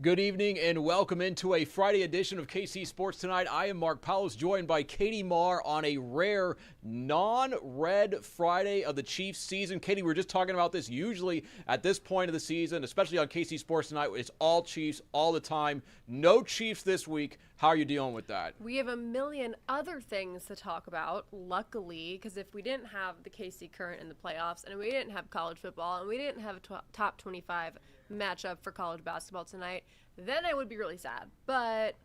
Good evening and welcome into a Friday edition of KC Sports Tonight. I am Mark Poulose, joined by Katie Maher on a rare non-red Friday of the Chiefs season. Katie, we were just talking about this. Usually at this point of the season, especially on KC Sports Tonight, it's all Chiefs all the time. No Chiefs this week. How are you dealing with that? We have a million other things to talk about, luckily, because if we didn't have the KC Current in the playoffs, and we didn't have college football, and we didn't have a top 25 matchup for college basketball tonight, then I would be really sad. But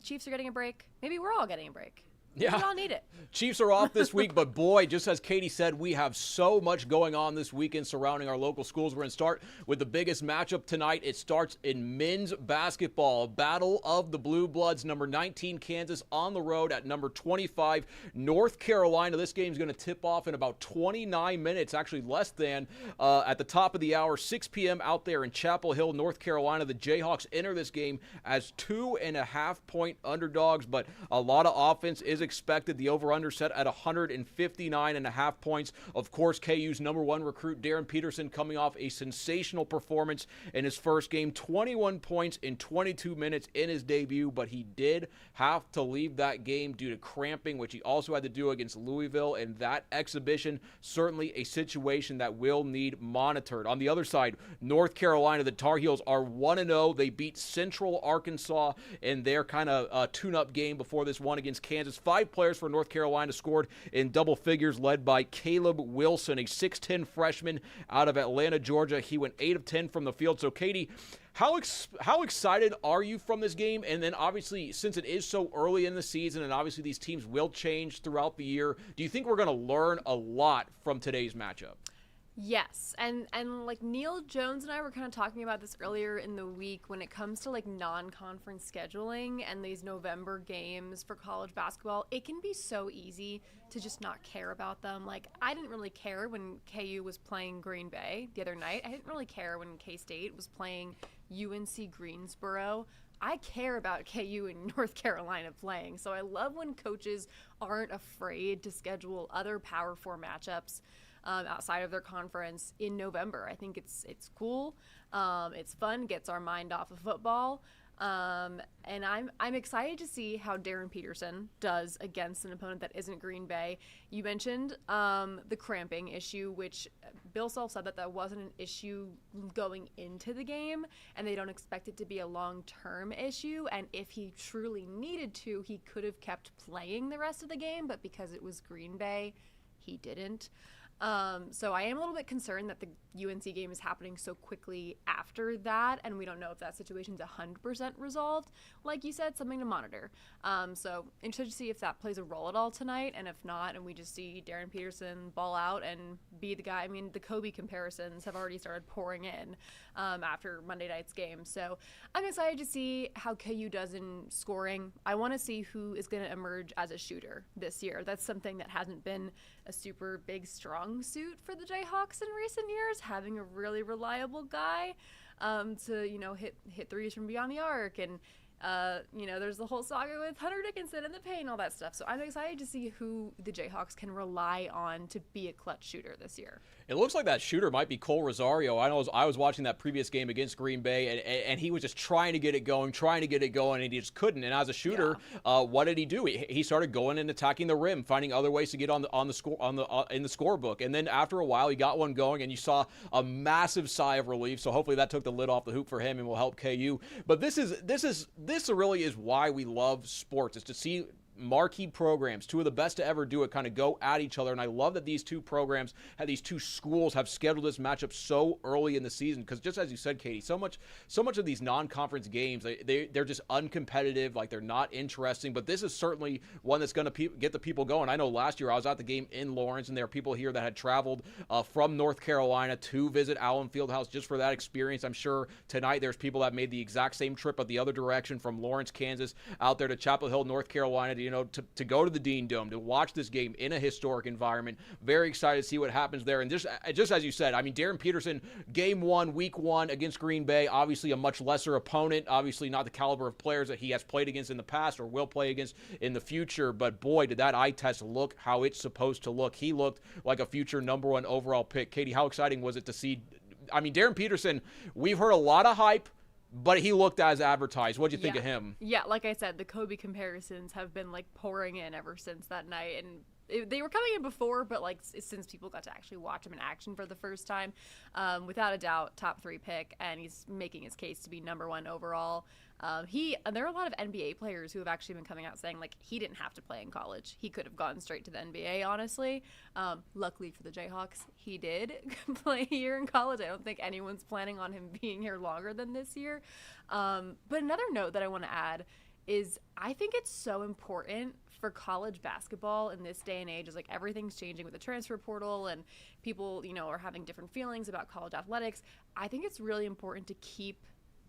Chiefs are getting a break. Maybe we're all getting a break. Yeah. We all need it. Chiefs are off this week, but boy, just as Katie said, we have so much going on this weekend surrounding our local schools. We're going to start with the biggest matchup tonight. It starts in men's basketball. Battle of the Blue Bloods, number 19 Kansas on the road at number 25 North Carolina. This game is going to tip off in about 29 minutes, actually less than, at the top of the hour, 6 p.m. out there in Chapel Hill, North Carolina. The Jayhawks enter this game as 2.5-point underdogs, but a lot of offense is expected. The over-under set at 159.5 points. Of course, KU's number one recruit, Darren Peterson, coming off a sensational performance in his first game. 21 points in 22 minutes in his debut, but he did have to leave that game due to cramping, which he also had to do against Louisville, and that exhibition, certainly a situation that will need monitored. On the other side, North Carolina, the Tar Heels are 1-0. They beat Central Arkansas in their kind of tune-up game before this one against Kansas. 5 players for North Carolina scored in double figures, led by Caleb Wilson, a 6'10 freshman out of Atlanta, Georgia. He went 8 of 10 from the field. So, Katie, how excited are you from this game? And then, obviously, since it is so early in the season, and obviously these teams will change throughout the year, do you think we're going to learn a lot from today's matchup? Yes, and like Neil Jones and I were kind of talking about this earlier in the week when it comes to like non-conference scheduling and these November games for college basketball, it can be so easy to just not care about them. Like, I didn't really care when KU was playing Green Bay the other night. I didn't really care when K-State was playing UNC Greensboro. I care about KU and North Carolina playing, so I love when coaches aren't afraid to schedule other Power 4 matchups outside of their conference in November. I think it's cool. It's fun, gets our mind off of football. And I'm excited to see how Darren Peterson does against an opponent that isn't Green Bay. You mentioned the cramping issue, which Bill Self said that wasn't an issue going into the game, and they don't expect it to be a long-term issue. And if he truly needed to, he could have kept playing the rest of the game, but because it was Green Bay, he didn't. So I am a little bit concerned that the UNC game is happening so quickly after that, and we don't know if that situation's 100% resolved. Like you said, something to monitor. So interested to see if that plays a role at all tonight, and if not, and we just see Darren Peterson ball out and be the guy. I mean, the Kobe comparisons have already started pouring in after Monday night's game. So I'm excited to see how KU does in scoring. I want to see who is going to emerge as a shooter this year. That's something that hasn't been a super big, strong suit for the Jayhawks in recent years, having a really reliable guy to hit threes from beyond the arc, and there's the whole saga with Hunter Dickinson and the paint, all that stuff. So I'm excited to see who the Jayhawks can rely on to be a clutch shooter this year. It looks like that shooter might be Cole Rosario. I was watching that previous game against Green Bay, and he was just trying to get it going, and he just couldn't. And as a shooter, what did he do? He started going and attacking the rim, finding other ways to get in the scorebook. And then after a while, he got one going, and you saw a massive sigh of relief. So hopefully that took the lid off the hoop for him and will help KU. But this really is why we love sports, is to see marquee programs, two of the best to ever do it, kind of go at each other. And I love that these two programs, these two schools have scheduled this matchup so early in the season, because just as you said, Katie, so much of these non-conference games, they're just uncompetitive, like they're not interesting. But this is certainly one that's going to get the people going. I know last year I was at the game in Lawrence, and there are people here that had traveled from North Carolina to visit Allen Fieldhouse just for that experience. I'm sure tonight there's people that made the exact same trip the other direction from Lawrence, Kansas, out there to Chapel Hill, North Carolina, to go to the Dean Dome, to watch this game in a historic environment. Very excited to see what happens there. And just as you said, I mean, Darren Peterson, game 1, week 1 against Green Bay, obviously a much lesser opponent, obviously not the caliber of players that he has played against in the past or will play against in the future. But boy, did that eye test look how it's supposed to look. He looked like a future number 1 overall pick. Katie, how exciting was it to see? I mean, Darren Peterson, we've heard a lot of hype but he looked as advertised. What'd you think Yeah. of him? Yeah, like I said, the Kobe comparisons have been like pouring in ever since that night, and they were coming in before, but like since people got to actually watch him in action for the first time, without a doubt, top 3 pick, and he's making his case to be #1 overall. There are a lot of NBA players who have actually been coming out saying like he didn't have to play in college. He could have gone straight to the NBA, honestly. Luckily for the Jayhawks, he did play here in college. I don't think anyone's planning on him being here longer than this year. But another note that I want to add is I think it's so important for college basketball in this day and age, is like everything's changing with the transfer portal and people, are having different feelings about college athletics. I think it's really important to keep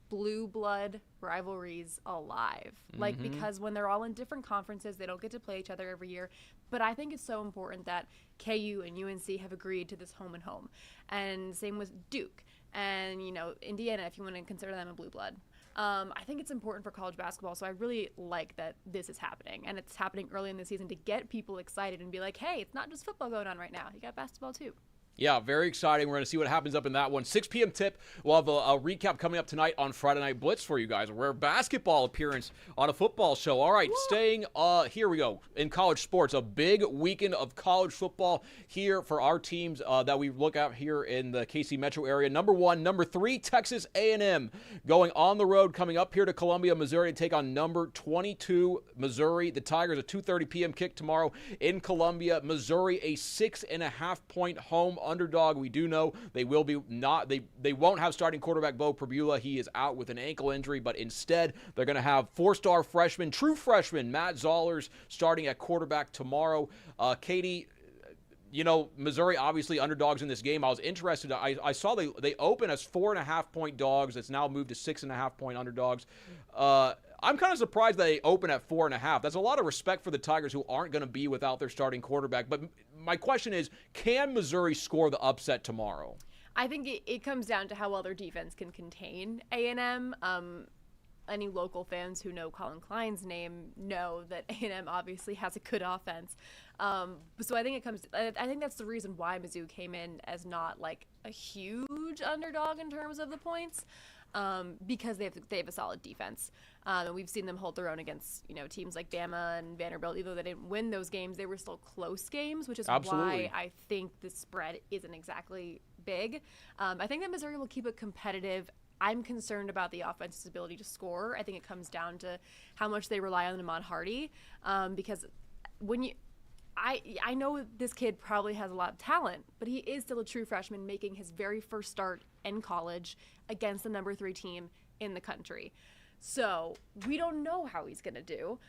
blue blood rivalries alive, because when they're all in different conferences, they don't get to play each other every year. But I think it's so important that KU and UNC have agreed to this home and home, and same with Duke and Indiana, if you want to consider them a blue blood. I think it's important for college basketball, so I really like that this is happening, and it's happening early in the season to get people excited and be like, hey, it's not just football going on right now. You got basketball too. Yeah, very exciting. We're going to see what happens up in that one. 6 p.m. tip. We'll have a recap coming up tonight on Friday Night Blitz for you guys. A rare basketball appearance on a football show. All right, staying here we go in college sports. A big weekend of college football here for our teams that we look at here in the KC metro area. Number 1, number 3, Texas A&M going on the road, coming up here to Columbia, Missouri to take on number 22, Missouri. The Tigers, a 2:30 p.m. kick tomorrow in Columbia, Missouri, a 6.5-point home underdog. We do know they will be not, they won't have starting quarterback Bo Pribula. He is out with an ankle injury, but instead they're going to have 4-star freshman, true freshman, Matt Zollers starting at quarterback tomorrow. Katie, Missouri obviously underdogs in this game. I was interested. I saw they open as 4.5-point dogs. It's now moved to 6.5-point underdogs. I'm kind of surprised that they open at 4.5. That's a lot of respect for the Tigers, who aren't going to be without their starting quarterback. But my question is, can Missouri score the upset tomorrow? I think it comes down to how well their defense can contain A&M. Any local fans who know Colin Klein's name know that A&M obviously has a good offense. So I think I think that's the reason why Mizzou came in as not like a huge underdog in terms of the points, because they have a solid defense. And we've seen them hold their own against teams like Bama and Vanderbilt. Even though they didn't win those games, they were still close games, which is why I think the spread isn't exactly big. I think that Missouri will keep it competitive. I'm concerned about the offense's ability to score. I think it comes down to how much they rely on Ahmad Hardy, because I know this kid probably has a lot of talent, but he is still a true freshman making his very first start in college against the number 3 team in the country. So we don't know how he's going to do.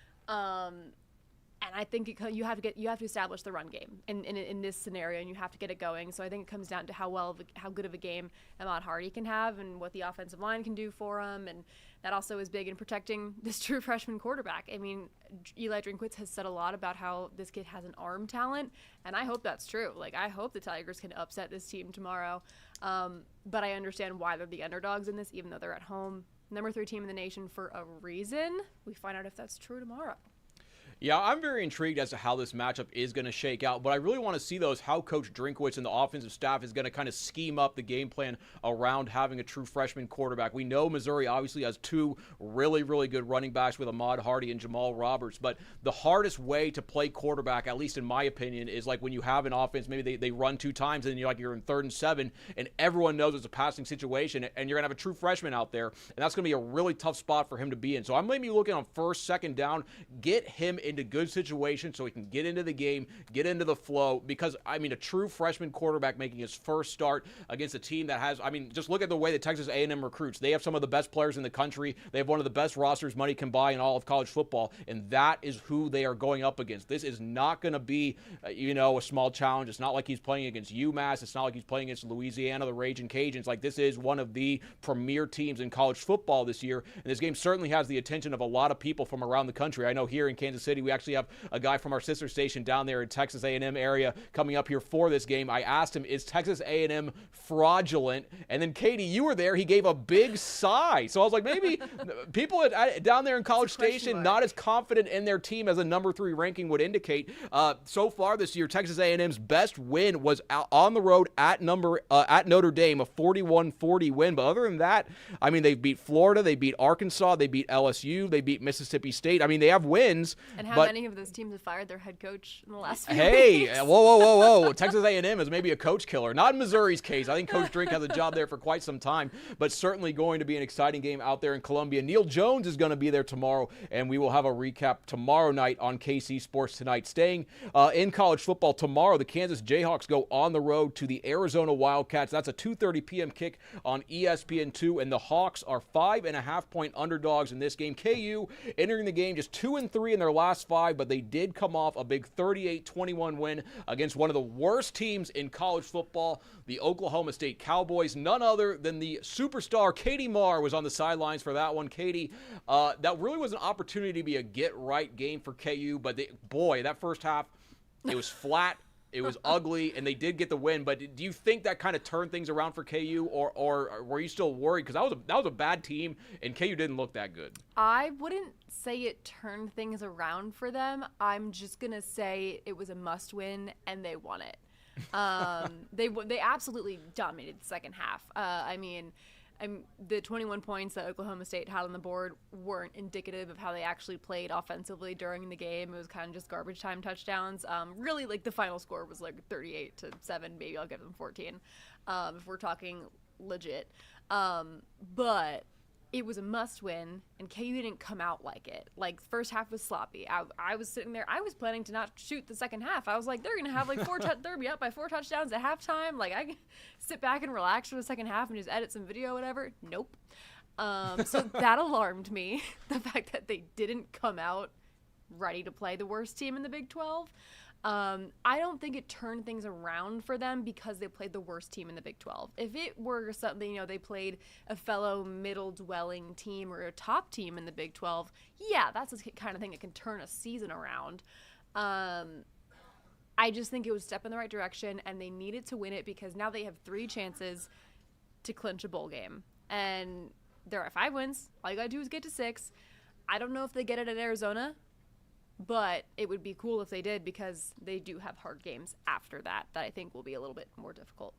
And I think you have to establish the run game in this scenario, and you have to get it going. So I think it comes down to how good of a game Ahmad Hardy can have and what the offensive line can do for him, and that also is big in protecting this true freshman quarterback. I mean, Eli Drinkwitz has said a lot about how this kid has an arm talent, and I hope that's true. Like, I hope the Tigers can upset this team tomorrow. But I understand why they're the underdogs in this, even though they're at home. Number 3 team in the nation for a reason. We find out if that's true tomorrow. Yeah, I'm very intrigued as to how this matchup is going to shake out, but I really want to see how Coach Drinkwitz and the offensive staff is going to kind of scheme up the game plan around having a true freshman quarterback. We know Missouri obviously has 2 really, really good running backs with Ahmad Hardy and Jamal Roberts, but the hardest way to play quarterback, at least in my opinion, is like when you have an offense, maybe they run 2 times and you're in 3rd and 7, and everyone knows it's a passing situation, and you're going to have a true freshman out there, and that's going to be a really tough spot for him to be in. So I'm maybe looking on 1st, 2nd down, get him into good situations so he can get into the game, get into the flow, because, I mean, a true freshman quarterback making his first start against a team that has, I mean, just look at the way that Texas A&M recruits. They have some of the best players in the country. They have one of the best rosters money can buy in all of college football, and that is who they are going up against. This is not going to be, a small challenge. It's not like he's playing against UMass. It's not like he's playing against Louisiana, the Raging Cajuns. Like, this is one of the premier teams in college football this year, and this game certainly has the attention of a lot of people from around the country. I know here in Kansas City, City. We actually have a guy from our sister station down there in Texas A&M area coming up here for this game. I asked him, is Texas A&M fraudulent? And then, Katie, you were there. He gave a big sigh. So I was like, maybe people down there in College Station not as confident in their team as a number 3 ranking would indicate. So far this year, Texas A&M's best win was on the road at Notre Dame, a 41-40 win. But other than that, I mean, they beat Florida, they beat Arkansas, they beat LSU, they beat Mississippi State. I mean, they have wins. And how many of those teams have fired their head coach in the last few weeks? Whoa, whoa. Texas A&M is maybe a coach killer. Not in Missouri's case. I think Coach Drink has a job there for quite some time, but certainly going to be an exciting game out there in Columbia. Neil Jones is going to be there tomorrow, and we will have a recap tomorrow night on KC Sports Tonight. Staying in college football tomorrow, the Kansas Jayhawks go on the road to the Arizona Wildcats. That's a 2:30 p.m. kick on ESPN2, and the Hawks are 5.5-point underdogs in this game. KU entering the game just 2-3 in their last 5, but they did come off a big 38-21 win against one of the worst teams in college football, the Oklahoma State Cowboys. None other than the superstar Katie Maher was on the sidelines for that one. Katie, that really was an opportunity to be a get-right game for KU, but boy, that first half, it was flat. It was ugly, and they did get the win. But do you think that kind of turned things around for KU, or were you still worried? Because that was a bad team, and KU didn't look that good. I wouldn't say it turned things around for them. I'm just going to say it was a must-win, and they won it. They absolutely dominated the second half. The 21 points that Oklahoma State had on the board weren't indicative of how they actually played offensively during the game. It was kind of just garbage time touchdowns. Really, like, the final score was like 38-7. Maybe I'll give them 14 if we're talking legit. But it was a must-win, and KU didn't come out like it. Like, first half was sloppy. I was sitting there. I was planning to not shoot the second half. I was like, they're going to have, like, they're going to be up by 4 touchdowns at halftime. Like, I can sit back and relax for the second half and just edit some video, whatever. Nope. So that alarmed me, the fact that they didn't come out ready to play the worst team in the Big 12. I don't think it turned things around for them because they played the worst team in the Big 12. If it were something, they played a fellow middle-dwelling team or a top team in the Big 12, yeah, that's the kind of thing that can turn a season around. I just think it was a step in the right direction, and they needed to win it because now they have 3 chances to clinch a bowl game. And there are 5 wins. All you got to do is get to 6. I don't know if they get it at Arizona, but it would be cool if they did because they do have hard games after that I think will be a little bit more difficult.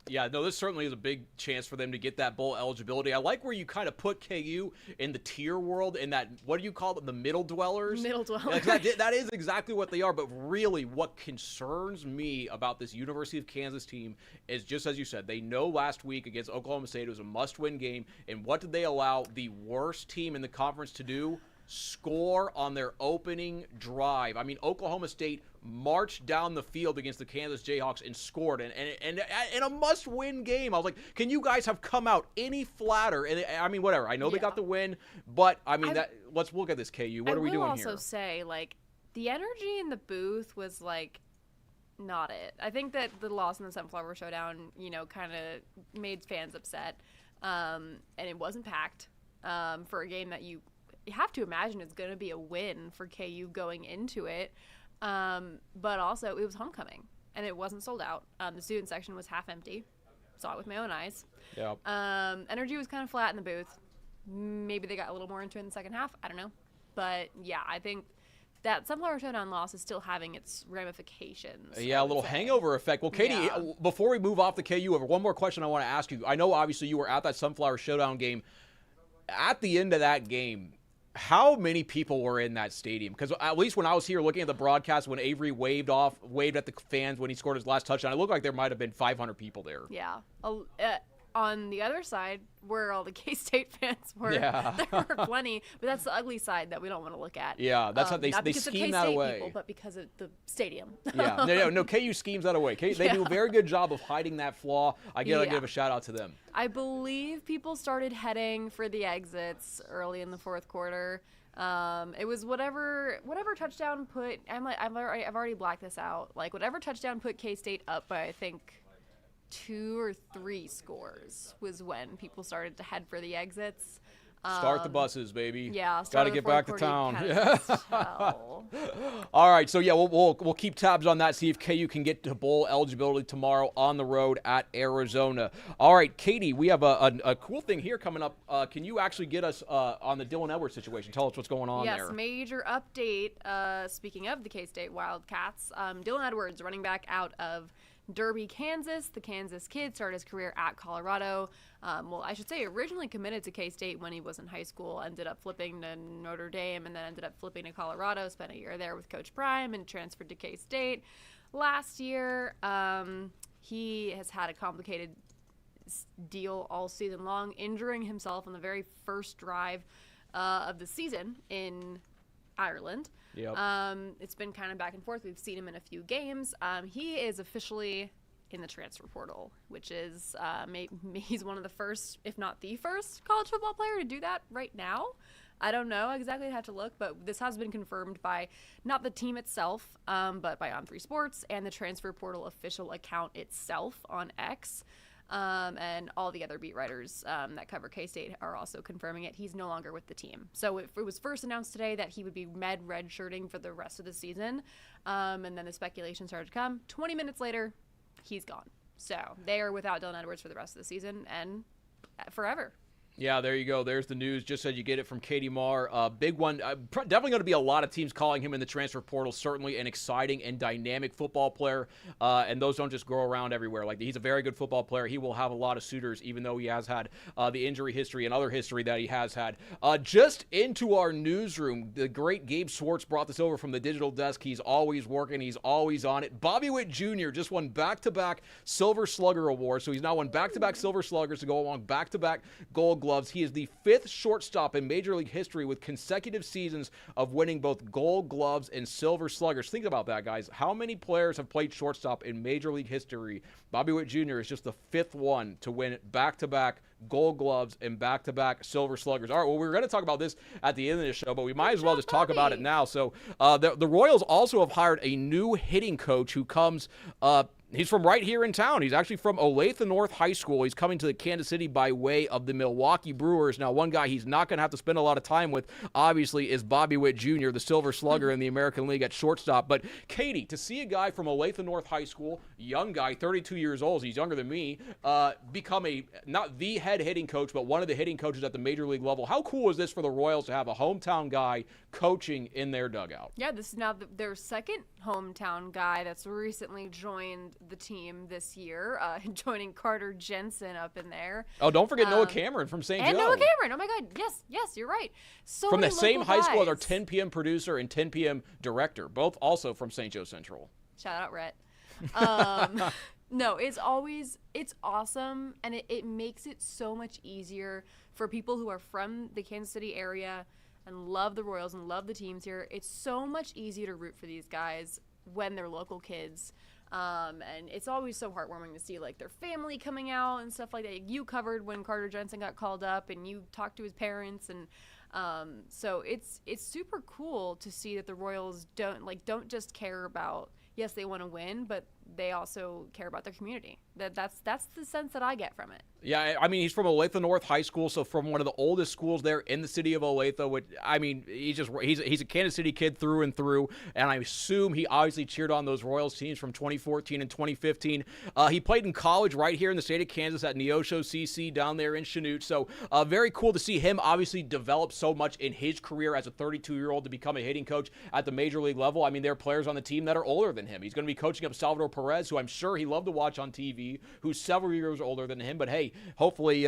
Yeah, no, this certainly is a big chance for them to get that bowl eligibility. I like where you kind of put KU in the tier world, in that, what do you call them, the middle dwellers? Middle dwellers. Yeah, that is exactly what they are, but really what concerns me about this University of Kansas team is, just as you said, they know last week against Oklahoma State it was a must-win game, and what did they allow the worst team in the conference to do? Score on their opening drive. I mean, Oklahoma State marched down the field against the Kansas Jayhawks and scored, and in a must-win game. I was like, can you guys have come out any flatter? And I mean, whatever. I know they got the win, but I mean, let's look at this, KU. What are we doing here? I will also say, like, the energy in the booth was like not it. I think that the loss in the Sunflower Showdown, kind of made fans upset, and it wasn't packed for a game that you have to imagine it's going to be a win for KU going into it. But also, it was homecoming, and it wasn't sold out. The student section was half empty. Saw it with my own eyes. Yeah. Energy was kind of flat in the booth. Maybe they got a little more into it in the second half. I don't know. But, yeah, I think that Sunflower Showdown loss is still having its ramifications. Yeah, a little hangover effect. Well, Katie, before we move off the KU, one more question I want to ask you. I know, obviously, you were at that Sunflower Showdown game. At the end of that game, how many people were in that stadium? Because at least when I was here looking at the broadcast, when Avery waved at the fans when he scored his last touchdown, it looked like there might have been 500 people there. Yeah. On the other side, where all the K-State fans were, there were plenty. But that's the ugly side that we don't want to look at. Yeah, that's how they scheme that away. People, but because of the stadium. Yeah, no, KU schemes that away. They do a very good job of hiding that flaw. I gotta give a shout out to them. I believe people started heading for the exits early in the fourth quarter. It was whatever touchdown put. I've already blacked this out. Like, whatever touchdown put K-State up by, I think, 2 or 3 scores was when people started to head for the exits. Start the buses, baby. Yeah, got to get back to town. All All right, so yeah, we'll keep tabs on that. See if KU can get to bowl eligibility tomorrow on the road at Arizona. All right, Katie, we have a cool thing here coming up. Can you actually get us on the Dylan Edwards situation? Tell us what's going on there. Yes, major update. Speaking of the K-State Wildcats, Dylan Edwards, running back out of Derby, Kansas. The Kansas kid started his career at Colorado. Well, I should say originally committed to K-State when he was in high school, ended up flipping to Notre Dame, and then ended up flipping to Colorado, spent a year there with Coach Prime, and transferred to K-State. Last year, he has had a complicated deal all season long, injuring himself on the very first drive of the season in Ireland. Yep. It's been kind of back and forth. We've seen him in a few games. He is officially in the transfer portal, which is he's one of the first, if not the first, college football player to do that right now. I don't know exactly. I'd have to look, but this has been confirmed by not the team itself, but by On3 Sports and the transfer portal official account itself on X. And all the other beat writers that cover K-State are also confirming it. He's no longer with the team. So it was first announced today that he would be redshirting for the rest of the season, and then the speculation started to come. 20 minutes later, he's gone. So they are without Dylan Edwards for the rest of the season and forever. Yeah, there you go. There's the news. Just said you get it from Katie Maher. Big one. Definitely going to be a lot of teams calling him in the transfer portal. Certainly an exciting and dynamic football player. And those don't just grow around everywhere. Like, he's a very good football player. He will have a lot of suitors, even though he has had the injury history and other history that he has had. Just into our newsroom, the great Gabe Swartz brought this over from the digital desk. He's always working. He's always on it. Bobby Witt Jr. just won back-to-back Silver Slugger awards. So he's now won back-to-back Silver Sluggers to go along back-to-back Gold Gloves. He is the 5th shortstop in Major League history with consecutive seasons of winning both Gold Gloves and Silver Sluggers. Think about that, guys. How many players have played shortstop in Major League history? Bobby Witt Jr. is just the 5th one to win back-to-back Gold Gloves and back-to-back Silver Sluggers. All right, well, we're going to talk about this at the end of the show, but we might as well just talk about it now. So the Royals also have hired a new hitting coach who comes he's from right here in town. He's actually from Olathe North High School. He's coming to Kansas City by way of the Milwaukee Brewers. Now, one guy he's not going to have to spend a lot of time with, obviously, is Bobby Witt Jr., the Silver Slugger in the American League at shortstop. But, Katie, to see a guy from Olathe North High School, young guy, 32 years old, so he's younger than me, become not the head hitting coach, but one of the hitting coaches at the Major League level. How cool is this for the Royals to have a hometown guy coaching in their dugout? Yeah, this is now their second hometown guy that's recently joined the team this year, joining Carter Jensen up in there. Oh, don't forget Noah Cameron from St. Joe. And Noah Cameron. Oh, my God. Yes, you're right. So from the same high school as our guys. 10 p.m. producer and 10 p.m. director, both also from St. Joe Central. Shout out, Rhett. No, it's awesome, and it makes it so much easier for people who are from the Kansas City area and love the Royals and love the teams here. It's so much easier to root for these guys when they're local kids. And it's always so heartwarming to see, like, their family coming out and stuff like that. You covered when Carter Jensen got called up, and you talked to his parents, and so it's super cool to see that the Royals don't just care about, yes, they want to win, but they also care about their community. That's the sense that I get from it. Yeah, I mean, he's from Olathe North High School, so from one of the oldest schools there in the city of Olathe. Which, I mean, he's a Kansas City kid through and through, and I assume he obviously cheered on those Royals teams from 2014 and 2015. He played in college right here in the state of Kansas at Neosho CC down there in Chanute. So very cool to see him obviously develop so much in his career as a 32-year-old to become a hitting coach at the Major League level. I mean, there are players on the team that are older than him. He's going to be coaching up Salvador Perez, who I'm sure he loved to watch on TV, who's several years older than him. But hey, hopefully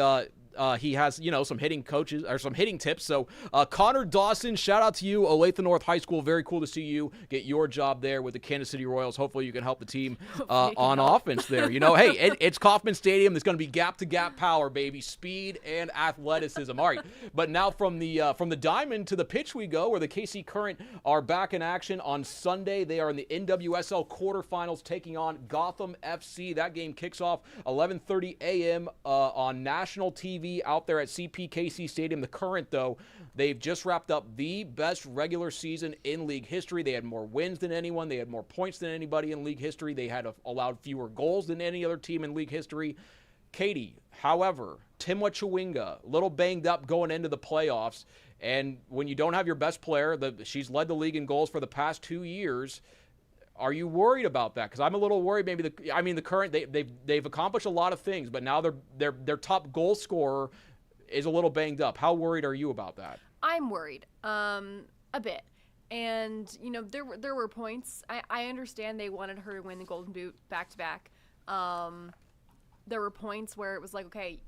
he has, some hitting coaches or some hitting tips. So Connor Dawson, shout out to you, Olathe North High School. Very cool to see you get your job there with the Kansas City Royals. Hopefully you can help the team on offense there. Hey, it's Kauffman Stadium. There's going to be gap-to-gap power, baby, speed and athleticism. All right, but now from the diamond to the pitch we go, where the KC Current are back in action on Sunday. They are in the NWSL quarterfinals taking on Gotham FC. That game kicks off 11:30 a.m. On national TV out there at CPKC Stadium. The Current, though, they've just wrapped up the best regular season in league history. They had more wins than anyone. They had more points than anybody in league history. They had allowed fewer goals than any other team in league history. Katie, however, Timwa Chewinga, a little banged up going into the playoffs. And when you don't have your best player, she's led the league in goals for the past 2 years. Are you worried about that? Because I'm a little worried. Maybe the current they've accomplished a lot of things, but now their top goal scorer is a little banged up. How worried are you about that? I'm worried, a bit. And there were points. I understand they wanted her to win the Golden Boot back to back. There were points where it was like, okay,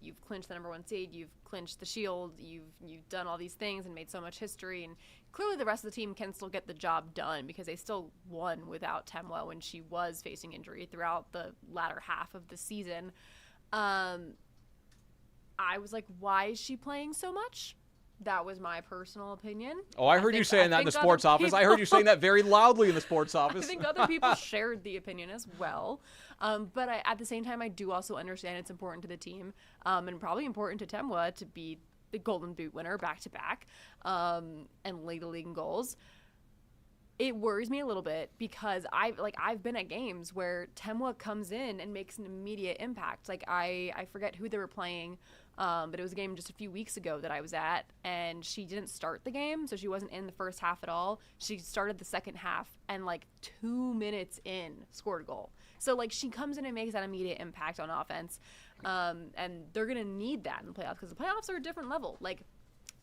you've clinched the #1 seed, you've clinched the Shield, you've done all these things and made so much history, and clearly the rest of the team can still get the job done because they still won without Temwa when she was facing injury throughout the latter half of the season. I was like, why is she playing so much? That was my personal opinion. Oh, I heard you saying that in the sports office. I heard you saying that very loudly in the sports office. I think other people shared the opinion as well. But at the same time, I do also understand it's important to the team and probably important to Temwa to be the Golden Boot winner back-to-back and lead the league in goals. It worries me a little bit because I've been at games where Temwa comes in and makes an immediate impact. Like I forget who they were playing, but it was a game just a few weeks ago that I was at, and she didn't start the game, so she wasn't in the first half at all. She started the second half, and 2 minutes in, scored a goal. So she comes in and makes that immediate impact on offense, and they're gonna need that in the playoffs because the playoffs are a different level.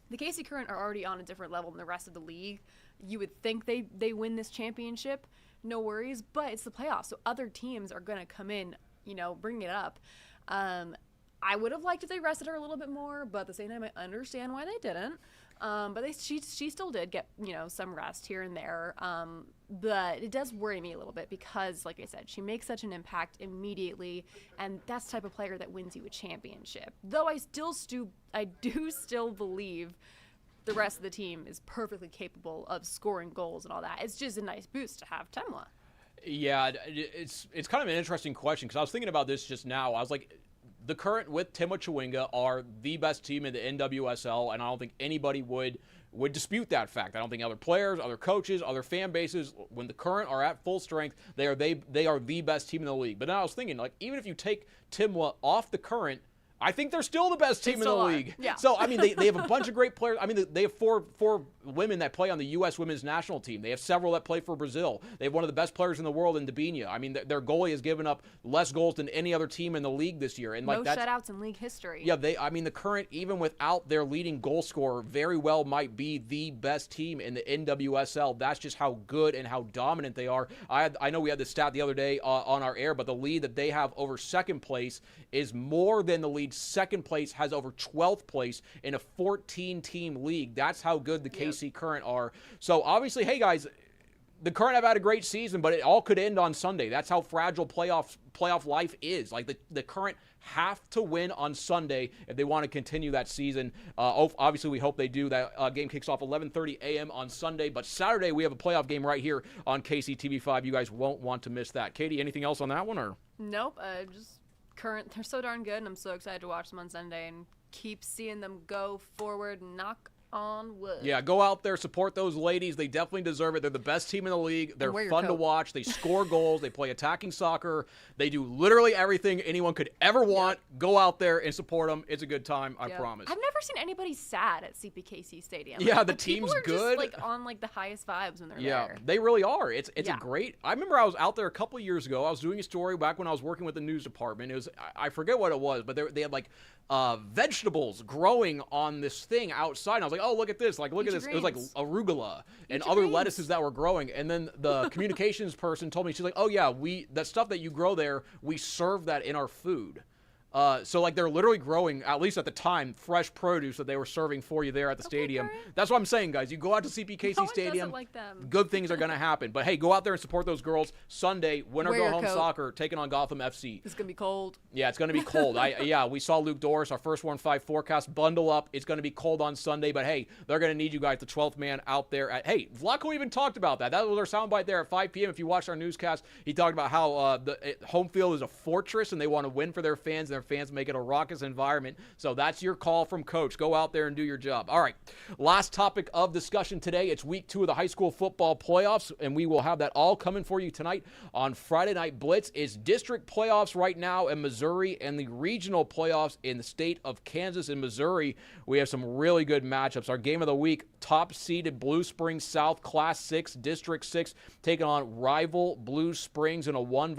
The KC Current are already on a different level than the rest of the league. You would think they win this championship, no worries, but it's the playoffs, so other teams are going to come in, bring it up. I would have liked if they rested her a little bit more, but at the same time, I understand why they didn't. But she still did get, some rest here and there. But it does worry me a little bit because, like I said, she makes such an impact immediately, and that's the type of player that wins you a championship. Though I do still believe the rest of the team is perfectly capable of scoring goals and all that. It's just a nice boost to have Temwa. Yeah, it's kind of an interesting question because I was thinking about this just now. I was like, the Current with Timwa Chewinga are the best team in the NWSL, and I don't think anybody would dispute that fact. I don't think other players, other coaches, other fan bases, when the Current are at full strength, they are the best team in the league. But now I was thinking, even if you take Timwa off the Current, I think they're still the best team in the league. Yeah. So, they have a bunch of great players. They have four women that play on the U.S. women's national team. They have several that play for Brazil. They have one of the best players in the world in Debinha. Their goalie has given up less goals than any other team in the league this year. And no shutouts in league history. Yeah, the Current, even without their leading goal scorer, very well might be the best team in the NWSL. That's just how good and how dominant they are. I know we had the stat the other day on our air, but the lead that they have over second place is more than the lead second place has over 12th place in a 14-team league. That's how good the KC Current are. So obviously, hey guys, the Current have had a great season, but it all could end on Sunday. That's how fragile playoff life is. The Current have to win on Sunday if they want to continue that season. Obviously, we hope they do. That game kicks off 11:30 a.m. on Sunday, but Saturday we have a playoff game right here on KCTV5. You guys won't want to miss that. Katie, anything else on that one? Or nope, just Current, they're so darn good, and I'm so excited to watch them on Sunday and keep seeing them go forward, knock on wood. Yeah, go out there, support those ladies. They definitely deserve it. They're the best team in the league. They're fun to watch. They score goals. They play attacking soccer. They do literally everything anyone could ever want. Yep. Go out there and support them. It's a good time, I promise. I've never seen anybody sad at CPKC Stadium. Yeah, the team's good. People are just on the highest vibes when they're there. Yeah, they really are. It's a great. I remember I was out there a couple of years ago. I was doing a story back when I was working with the news department. It was, I forget what it was, but they had vegetables growing on this thing outside. And I was like, oh, look at this. Look at this. It was like arugula and other lettuces that were growing. And then the communications person told me, she's like, oh, yeah, that stuff that you grow there, we serve that in our food. So they're literally growing, at least at the time, fresh produce that they were serving for you there at the stadium. Great. That's what I'm saying, guys. You go out to CPKC Stadium, like them. Good things are going to happen. But hey, go out there and support those girls. Sunday, win or go home soccer, taking on Gotham FC. It's going to be cold. Yeah, it's going to be cold. We saw Luke Doris, our first 1-5 forecast. Bundle up. It's going to be cold on Sunday, but hey, they're going to need you guys, the 12th man out there. Hey, Vlaco even talked about that. That was our soundbite there at 5 p.m. If you watched our newscast, he talked about how the home field is a fortress and they want to win for their fans. And their fans, make it a raucous environment. So that's your call from Coach. Go out there and do your job. All right, last topic of discussion today. It's week 2 of the high school football playoffs, and we will have that all coming for you tonight on Friday Night Blitz. It's district playoffs right now in Missouri and the regional playoffs in the state of Kansas and Missouri. We have some really good matchups. Our game of the week, top-seeded Blue Springs South Class 6, District 6, taking on rival Blue Springs in a 1-4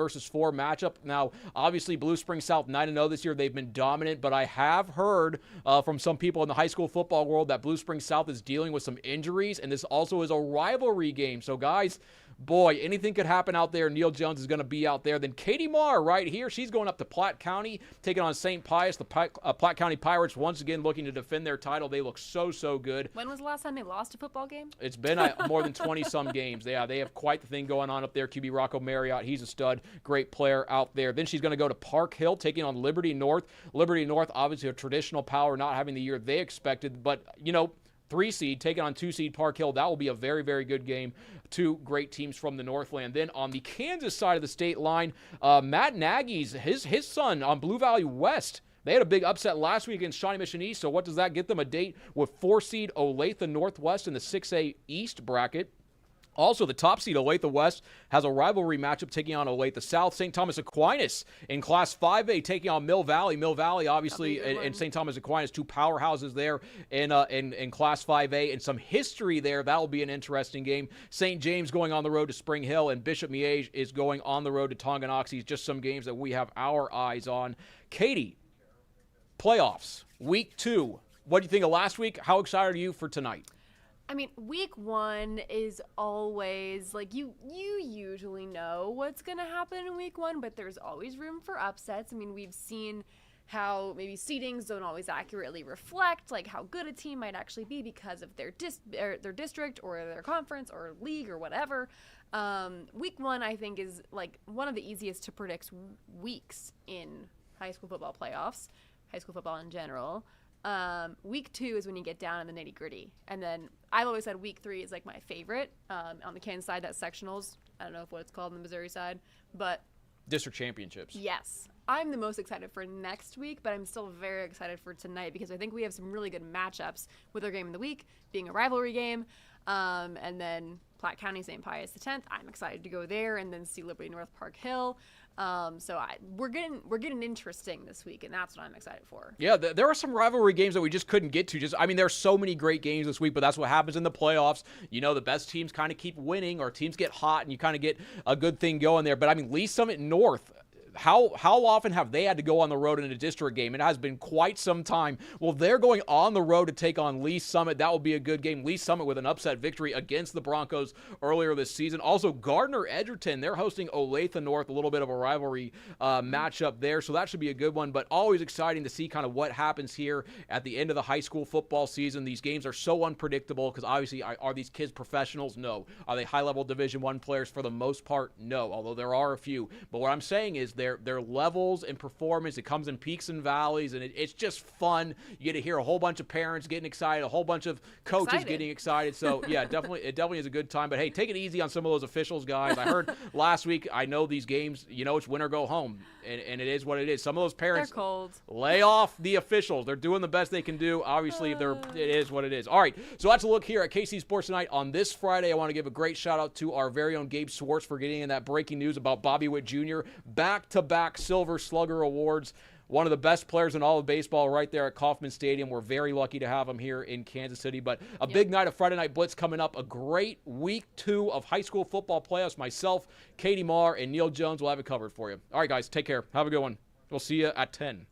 matchup. Now, obviously, Blue Springs South 9-0 this year. They've been dominant, but I have heard from some people in the high school football world that Blue Springs South is dealing with some injuries, and this also is a rivalry game. So, guys, boy, anything could happen out there. Neil Jones is going to be out there. Then Katie Maher right here. She's going up to Platte County, taking on St. Pius. The Platte County Pirates once again looking to defend their title. They look so good. When was the last time they lost a football game? It's been more than 20-some games. Yeah, they have quite the thing going on up there. QB Rocco Marriott, he's a stud. Great player out there. Then she's going to go to Park Hill, taking on Liberty North. Liberty North, obviously a traditional power, not having the year they expected. But, 3-seed taking on 2-seed Park Hill. That will be a very, very good game. Two great teams from the Northland. Then on the Kansas side of the state line, Matt Nagy's, his son on Blue Valley West, they had a big upset last week against Shawnee Mission East. So what does that get them? A date with 4-seed Olathe Northwest in the 6A East bracket. Also, the top seed, Olathe West, has a rivalry matchup taking on Olathe South. St. Thomas Aquinas in Class 5A taking on Mill Valley. Mill Valley, obviously, and St. Thomas Aquinas, two powerhouses there in Class 5A. And some history there. That will be an interesting game. St. James going on the road to Spring Hill, and Bishop Miege is going on the road to Tonganoxie. Just some games that we have our eyes on. Katie, playoffs, week 2. What do you think of last week? How excited are you for tonight? I mean, week 1 is always, you usually know what's going to happen in week 1, but there's always room for upsets. I mean, we've seen how maybe seedings don't always accurately reflect, how good a team might actually be because of their district or their conference or league or whatever. Week 1, I think, is, one of the easiest to predict weeks in high school football playoffs, high school football in general. Week 2 is when you get down in the nitty gritty. And then I've always said week 3 is my favorite. On the Kansas side, that's sectionals. I don't know what it's called on the Missouri side, but district championships. Yes. I'm the most excited for next week, but I'm still very excited for tonight because I think we have some really good matchups with our game of the week being a rivalry game. And then Platte County, St. Pius X. I'm excited to go there and then see Liberty North Park Hill. We're getting interesting this week, and that's what I'm excited for. Yeah, there are some rivalry games that we just couldn't get to. There's so many great games this week, but that's what happens in the playoffs. The best teams kind of keep winning, or teams get hot, and you kind of get a good thing going there. But Lee Summit North, how often have they had to go on the road in a district game? It has been quite some time. Well, they're going on the road to take on Lee Summit. That will be a good game. Lee Summit with an upset victory against the Broncos earlier this season. Also, Gardner Edgerton, they're hosting Olathe North, a little bit of a rivalry matchup there. So that should be a good one. But always exciting to see kind of what happens here at the end of the high school football season. These games are so unpredictable because obviously are these kids professionals? No. Are they high-level Division I players? For the most part, no, although there are a few. But what I'm saying is their levels and performance, it comes in peaks and valleys, and it's just fun. You get to hear a whole bunch of parents getting excited, a whole bunch of coaches getting excited. So yeah, it definitely is a good time. But hey, take it easy on some of those officials, guys. I heard last week, I know these games, it's win or go home, and it is what it is. Some of those parents, they're cold. Lay off the officials. They're doing the best they can do. Obviously, it is what it is. All right, so that's a look here at KC Sports Tonight on this Friday. I want to give a great shout out to our very own Gabe Swartz for getting in that breaking news about Bobby Witt Jr. Back-to-back Silver Slugger Awards. One of the best players in all of baseball right there at Kauffman Stadium. We're very lucky to have him here in Kansas City. But big night of Friday Night Blitz coming up. A great week 2 of high school football playoffs. Myself, Katie Maher, and Neil Jones will have it covered for you. All right, guys, take care. Have a good one. We'll see you at 10.